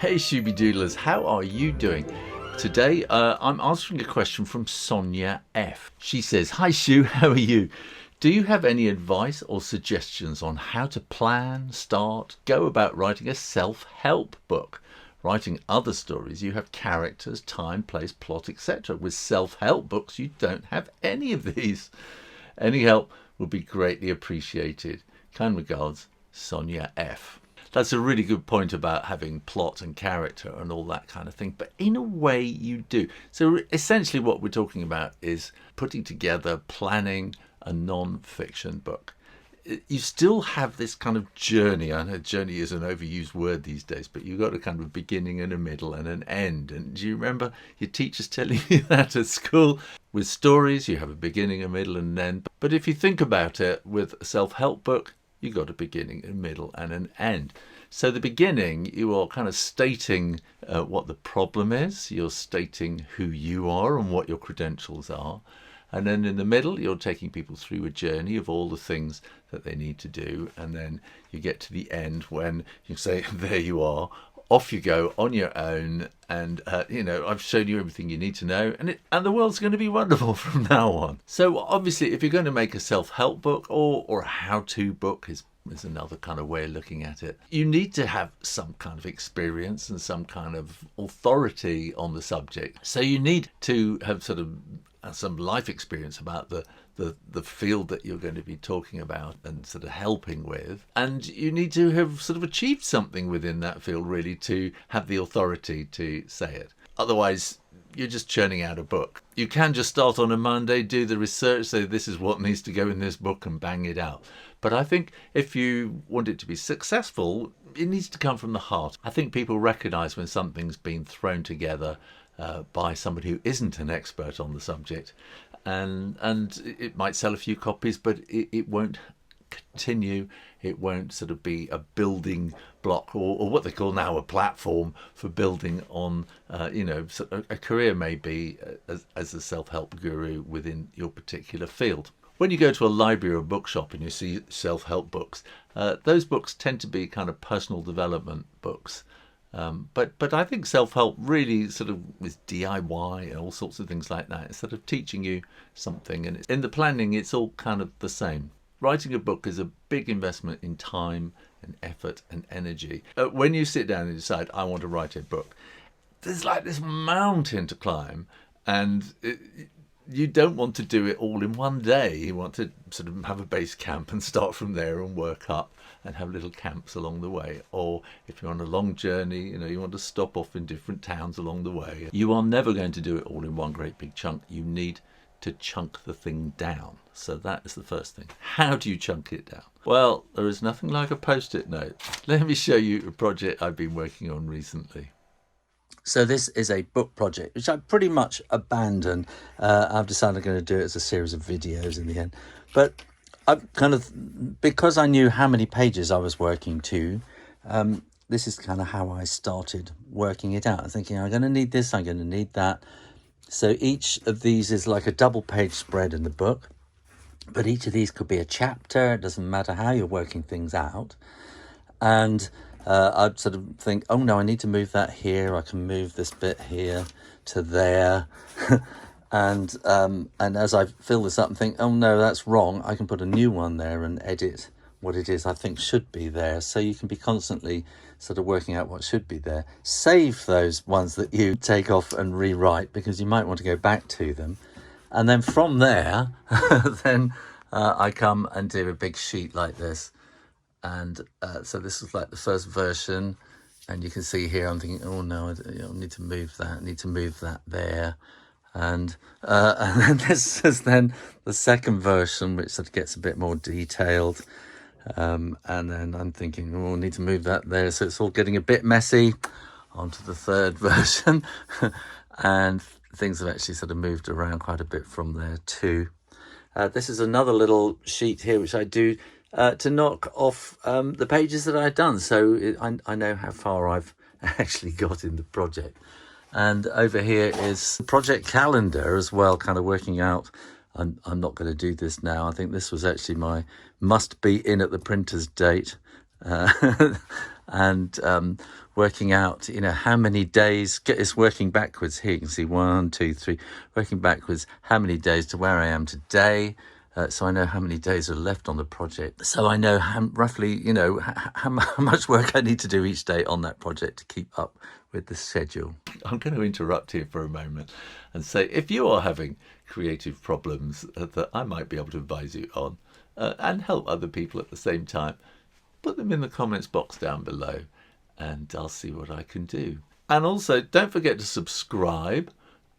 Hey Shooby-Doodlers, how are you doing? Today I'm answering a question from Sonya F. She says, "Hi Shoo, how are you? Do you have any advice or suggestions on how to plan, start, go about writing a self-help book? Writing other stories, you have characters, time, place, plot, etc. With self-help books, you don't have any of these. Any help would be greatly appreciated. Kind regards, Sonya F." That's a really good point about having plot and character and all that kind of thing. But in a way, you do. So essentially what we're talking about is putting together, planning a non-fiction book. You still have this kind of journey. I know journey is an overused word these days, but you've got a kind of beginning and a middle and an end. And do you remember your teachers telling you that at school? With stories, you have a beginning, a middle and an end. But if you think about it, with a self-help book, you've got a beginning, a middle and an end. So the beginning, you are kind of stating what the problem is. You're stating who you are and what your credentials are. And then in the middle, you're taking people through a journey of all the things that they need to do. And then you get to the end when you say, there you are. Off you go on your own, and I've shown you everything you need to know, and the world's going to be wonderful from now on. So obviously, if you're going to make a self-help book or a how-to book is another kind of way of looking at it, you need to have some kind of experience and some kind of authority on the subject. So you need to have sort of some life experience about the field that you're going to be talking about and sort of helping with. And you need to have sort of achieved something within that field, really, to have the authority to say it. Otherwise, you're just churning out a book. You can just start on a Monday, do the research, say this is what needs to go in this book and bang it out. But I think if you want it to be successful, it needs to come from the heart. I think people recognize when something's been thrown together by somebody who isn't an expert on the subject, and it might sell a few copies, but it won't continue. It won't sort of be a building block or what they call now a platform for building on. A career maybe as a self-help guru within your particular field. When you go to a library or a bookshop and you see self-help books, those books tend to be kind of personal development books. But I think self-help really sort of with DIY and all sorts of things like that, it's sort of teaching you something. And in the planning, it's all kind of the same. Writing a book is a big investment in time and effort and energy. When you sit down and decide, I want to write a book, there's like this mountain to climb, and you don't want to do it all in one day. You want to sort of have a base camp and start from there and work up and have little camps along the way. Or if you're on a long journey, you want to stop off in different towns along the way. You are never going to do it all in one great big chunk. You need to chunk the thing down. So that is the first thing. How do you chunk it down? Well, there is nothing like a post-it note. Let me show you a project I've been working on recently. So this is a book project, which I pretty much abandoned. I've decided I'm going to do it as a series of videos in the end. But I kind of, because I knew how many pages I was working to, this is kind of how I started working it out. I'm thinking, I'm going to need this, I'm going to need that. So each of these is like a double page spread in the book. But each of these could be a chapter. It doesn't matter how you're working things out. And I'd sort of think, oh no, I need to move that here. I can move this bit here to there. and as I fill this up and think, oh no, that's wrong, I can put a new one there and edit what it is I think should be there. So you can be constantly sort of working out what should be there. Save those ones that you take off and rewrite, because you might want to go back to them. And then from there, then I come and do a big sheet like this. And so this is like the first version. And you can see here, I'm thinking, oh no, I need to move that. I need to move that there. And then this is then the second version, which sort of gets a bit more detailed. And then I'm thinking, oh, I need to move that there. So it's all getting a bit messy. Onto the third version. And things have actually sort of moved around quite a bit from there too. This is another little sheet here, which I do to knock off the pages that I've done. So I know how far I've actually got in the project. And over here is the project calendar as well, kind of working out. I'm not going to do this now. I think this was actually my must be in at the printer's date. and working out, how many days, it's working backwards here. You can see 1, 2, 3, working backwards, how many days to where I am today. So I know how many days are left on the project. So I know roughly, how much work I need to do each day on that project to keep up with the schedule. I'm going to interrupt here for a moment and say, if you are having creative problems that I might be able to advise you on and help other people at the same time, put them in the comments box down below and I'll see what I can do. And also, don't forget to subscribe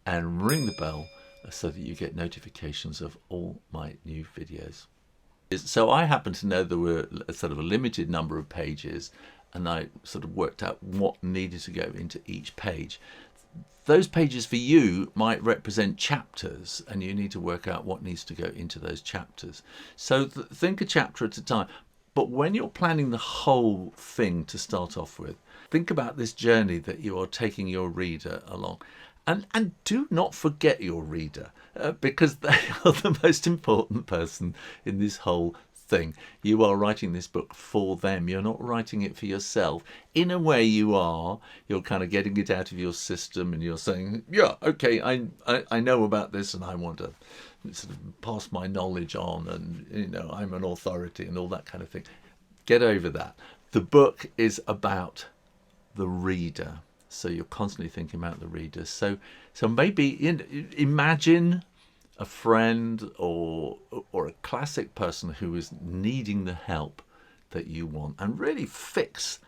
and ring the bell so that you get notifications of all my new videos. So I happen to know there were a sort of a limited number of pages, and I sort of worked out what needed to go into each page. Those pages for you might represent chapters, and you need to work out what needs to go into those chapters. So think a chapter at a time. But when you're planning the whole thing to start off with, think about this journey that you are taking your reader along. And do not forget your reader, because they are the most important person in this whole thing. You are writing this book for them. You're not writing it for yourself. In a way you are. You're kind of getting it out of your system and you're saying, yeah, okay, I know about this and I want to sort of pass my knowledge on, and I'm an authority and all that kind of thing. Get over that. The book is about the reader. So you're constantly thinking about the reader. So maybe imagine a friend or a classic person who is needing the help that you want, and really fix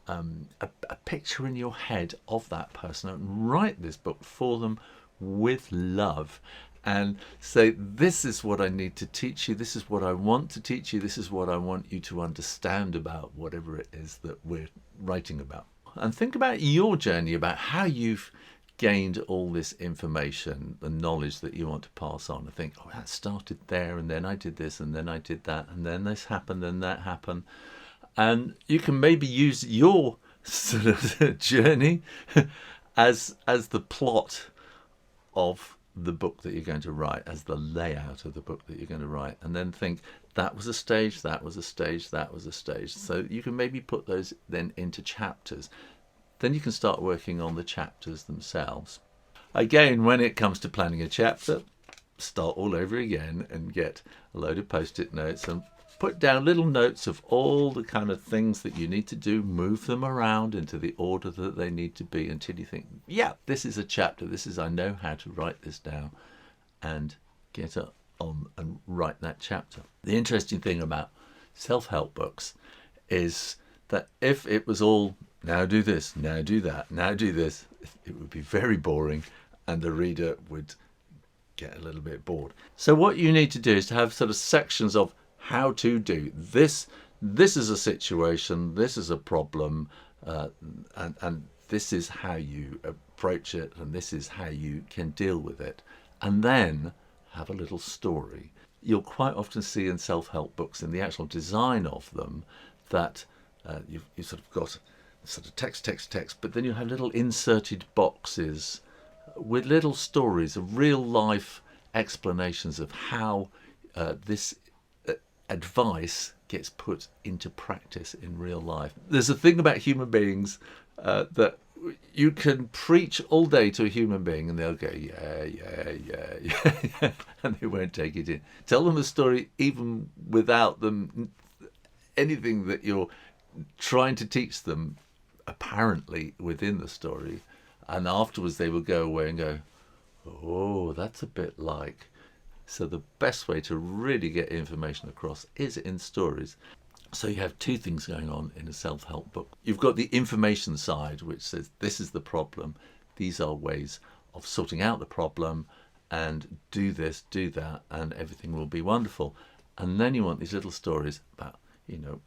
a picture in your head of that person and write this book for them with love. And say, this is what I need to teach you. This is what I want to teach you. This is what I want you to understand about whatever it is that we're writing about. And think about your journey, about how you've gained all this information, the knowledge that you want to pass on. And think, oh, that started there, and then I did this, and then I did that, and then this happened, and that happened. And you can maybe use your sort of journey as the plot of the book that you're going to write, as the layout of the book that you're going to write, and then think, that was a stage, that was a stage, that was a stage. So you can maybe put those then into chapters. Then you can start working on the chapters themselves. Again, when it comes to planning a chapter, start all over again and get a load of post-it notes and put down little notes of all the kind of things that you need to do, move them around into the order that they need to be until you think, yeah, this is a chapter, I know how to write this down, and get on and write that chapter. The interesting thing about self-help books is that if it was all, now do this, now do that, now do this, it would be very boring and the reader would get a little bit bored. So what you need to do is to have sort of sections of how to do this. This is a situation, this is a problem, and this is how you approach it, and this is how you can deal with it. And then have a little story. You'll quite often see in self-help books, in the actual design of them, that you've sort of got sort of text, but then you have little inserted boxes with little stories of real life explanations of how this advice gets put into practice in real life. There's a thing about human beings that you can preach all day to a human being and they'll go, yeah, and they won't take it in. Tell them a story even without them, anything that you're trying to teach them apparently within the story, and afterwards they will go away and go, oh, that's a bit like. So the best way to really get information across is in stories. So you have two things going on in a self-help book. You've got the information side, which says this is the problem, these are ways of sorting out the problem, and do this, do that, and everything will be wonderful. And then you want these little stories about,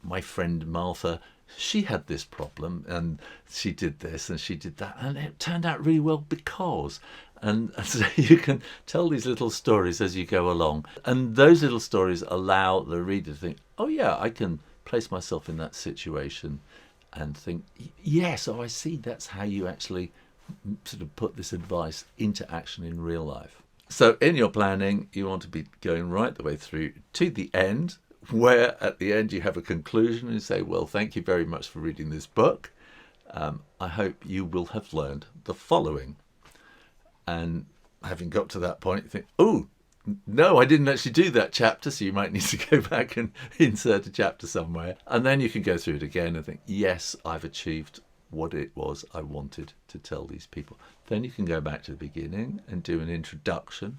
my friend Martha, she had this problem and she did this and she did that, and it turned out really well because. And so you can tell these little stories as you go along, and those little stories allow the reader to think, oh yeah, I can place myself in that situation and think, yes, I see, that's how you actually sort of put this advice into action in real life. So in your planning, you want to be going right the way through to the end, where at the end you have a conclusion and say, well, thank you very much for reading this book. I hope you will have learned the following. And having got to that point, you think, oh, no, I didn't actually do that chapter, so you might need to go back and insert a chapter somewhere. And then you can go through it again and think, yes, I've achieved what it was I wanted to tell these people. Then you can go back to the beginning and do an introduction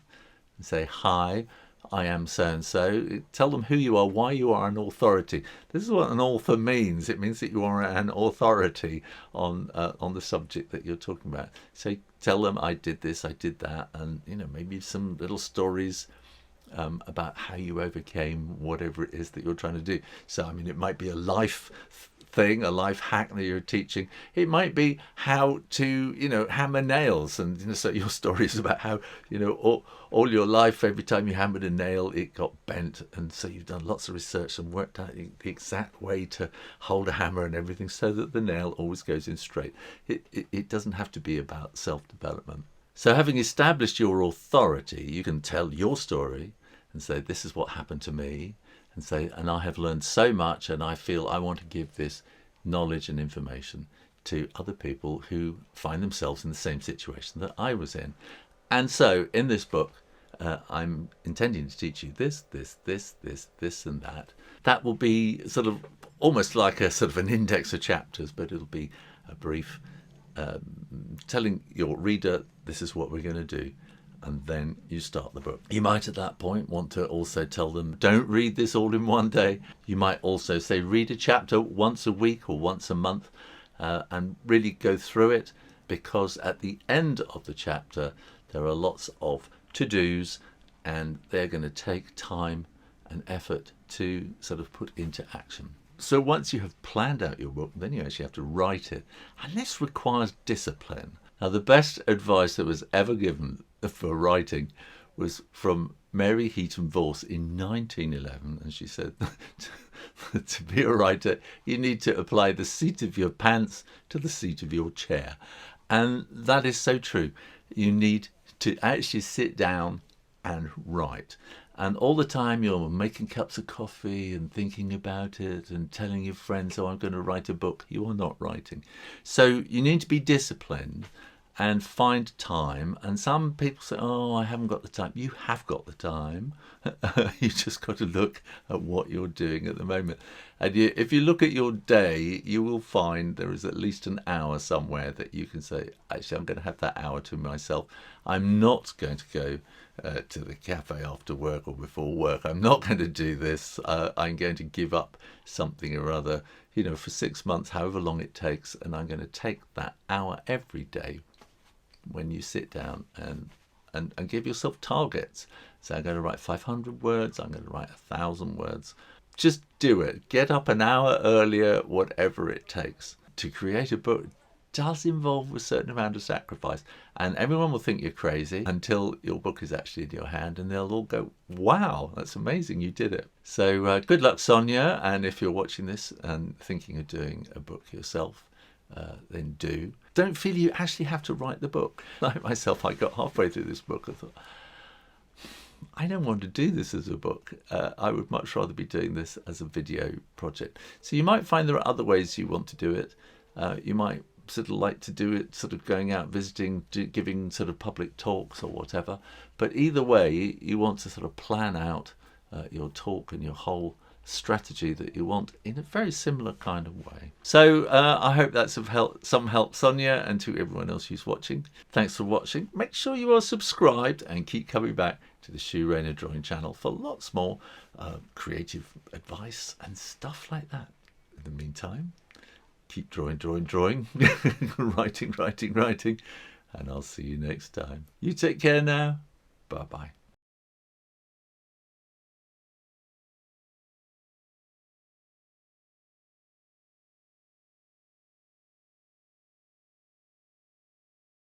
and say, hi, I am so-and-so. Tell them who you are, why you are an authority. This is what an author means. It means that you are an authority on the subject that you're talking about. So tell them I did this, I did that, and maybe some little stories about how you overcame whatever it is that you're trying to do. So it might be a life thing, a life hack that you're teaching. It might be how to hammer nails, and so your story is about how all your life, every time you hammered a nail it got bent, and so you've done lots of research and worked out the exact way to hold a hammer and everything so that the nail always goes in straight. It doesn't have to be about self-development. So having established your authority, you can tell your story and say, this is what happened to me, and say, and I have learned so much, and I feel I want to give this knowledge and information to other people who find themselves in the same situation that I was in. And so in this book, I'm intending to teach you this, and that. That will be sort of almost like a sort of an index of chapters, but it'll be a brief telling your reader, this is what we're going to do. And then you start the book. You might at that point want to also tell them, don't read this all in one day. You might also say, read a chapter once a week or once a month, and really go through it, because at the end of the chapter there are lots of to-dos, and they're going to take time and effort to sort of put into action. So once you have planned out your book, then you actually have to write it, and this requires discipline. Now, the best advice that was ever given for writing was from Mary Heaton Vorse in 1911, and she said, to be a writer, you need to apply the seat of your pants to the seat of your chair. And that is so true. You need to actually sit down and write. And all the time you're making cups of coffee and thinking about it and telling your friends, oh, I'm going to write a book. You are not writing. So you need to be disciplined and find time. And some people say, oh, I haven't got the time. You have got the time. You just got to look at what you're doing at the moment. And if you look at your day, you will find there is at least an hour somewhere that you can say, actually, I'm going to have that hour to myself. I'm not going to go to the cafe after work or before work. I'm not going to do this. I'm going to give up something or other, for 6 months, however long it takes. And I'm going to take that hour every day when you sit down and give yourself targets. So I'm going to write 500 words. I'm going to write 1,000 words. Just do it. Get up an hour earlier, whatever it takes. To create a book does involve a certain amount of sacrifice, and everyone will think you're crazy until your book is actually in your hand, and they'll all go, wow, that's amazing, you did it. So good luck, Sonya, and if you're watching this and thinking of doing a book yourself, then do. Don't feel you actually have to write the book. Like myself, I got halfway through this book, I thought, I don't want to do this as a book. I would much rather be doing this as a video project. So you might find there are other ways you want to do it. You might sort of like to do it sort of going out visiting, giving sort of public talks or whatever. But either way, you want to sort of plan out your talk and your whole strategy that you want in a very similar kind of way. So I hope that's of some help, Sonya, and to everyone else who's watching. Thanks for watching. Make sure you are subscribed and keep coming back to the Shu Rayner Drawing channel for lots more creative advice and stuff like that. In the meantime, keep drawing, writing, and I'll see you next time. You take care now. Bye-bye.